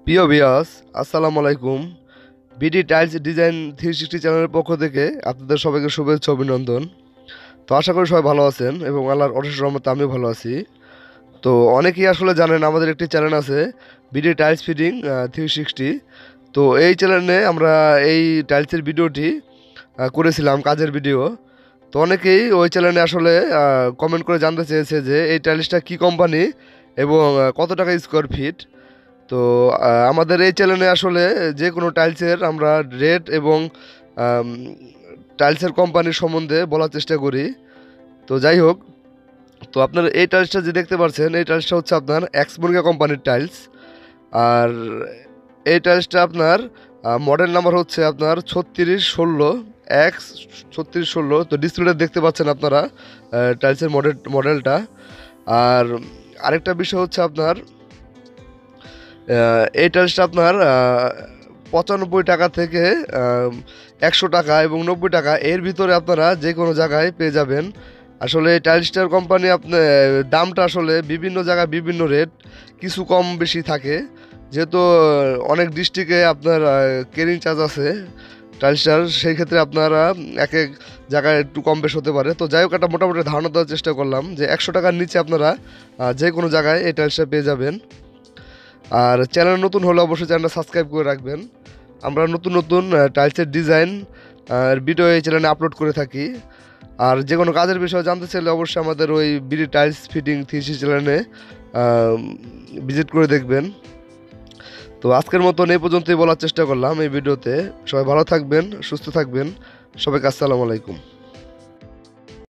প্রিয় ভিউয়ার্স, আসসালামু আলাইকুম। বিডি টাইলস ডিজাইন 360 চ্যানেলের পক্ষ থেকে আপনাদের সবাইকে শুভেচ্ছা অভিনন্দন। তো আশা করি সবাই ভালো আছেন এবং আল্লাহর অশেষ রহমতে আমিও ভালো আছি। তো অনেকেই আসলে জানেন আমাদের একটি চ্যানেল আছে বিডি টাইলস ফিটিং 360। তো এই চ্যানেলে আমরা এই টাইলসের ভিডিওটি করেছিলাম, কাজের ভিডিও। তো অনেকেই ওই চ্যানেলে আসলে কমেন্ট করে জানতে চেয়েছে যে এই টাইলসটা কী কোম্পানি এবং কত টাকা স্কোয়ার ফিট। তো আমাদের এই চ্যানেলে আসলে যে কোনো টাইলসের আমরা রেট এবং আম, টাইলসের কোম্পানির সম্বন্ধে বলার চেষ্টা করি। তো যাই হোক, তো আপনার এই টাইলসটা যে দেখতে পাচ্ছেন, এই টাইলসটা হচ্ছে আপনার এক্সমুরগা কোম্পানির টাইলস। আর এই টাইলসটা আপনার মডেল নাম্বার হচ্ছে আপনার 3616 তো ডিসপ্লেটা দেখতে পাচ্ছেন আপনারা টাইলসের মডেলটা। আর আরেকটা বিষয় হচ্ছে আপনার এই টাইলসটা আপনার 95 টাকা থেকে 100 টাকা এবং 90 টাকা এর ভিতরে আপনারা যে কোনো জায়গায় পেয়ে যাবেন। আসলে এই টাইলসটার কোম্পানি আপনার দামটা আসলে বিভিন্ন জায়গায় বিভিন্ন রেট, কিছু কম বেশি থাকে, যেহেতু অনেক ডিস্ট্রিক্টে আপনার ক্যারিং চার্জ আছে টাইলসটার, সেই ক্ষেত্রে আপনারা এক এক জায়গায় একটু কম বেশ হতে পারে। তো যাই হোক, একটা মোটামুটি ধারণা দেওয়ার চেষ্টা করলাম যে 100 টাকার নিচে আপনারা যে কোনো জায়গায় এই টাইলসটা পেয়ে যাবেন। আর চ্যানেল নতুন হলে অবশ্যই চ্যানেলটা সাবস্ক্রাইব করে রাখবেন। আমরা নতুন নতুন টাইলসের ডিজাইন আর ভিডিও এই চ্যানেলে আপলোড করে থাকি। আর যে কোনো কাজের বিষয়ে জানতে চাইলে অবশ্যই আমাদের ওই বিডি টাইলস ফিটিং 360 চ্যানেলে ভিজিট করে দেখবেন। তো আজকের মতন এই পর্যন্তই বলার চেষ্টা করলাম এই ভিডিওতে। সবাই ভালো থাকবেন, সুস্থ থাকবেন। সবাইকে আসসালামু আলাইকুম।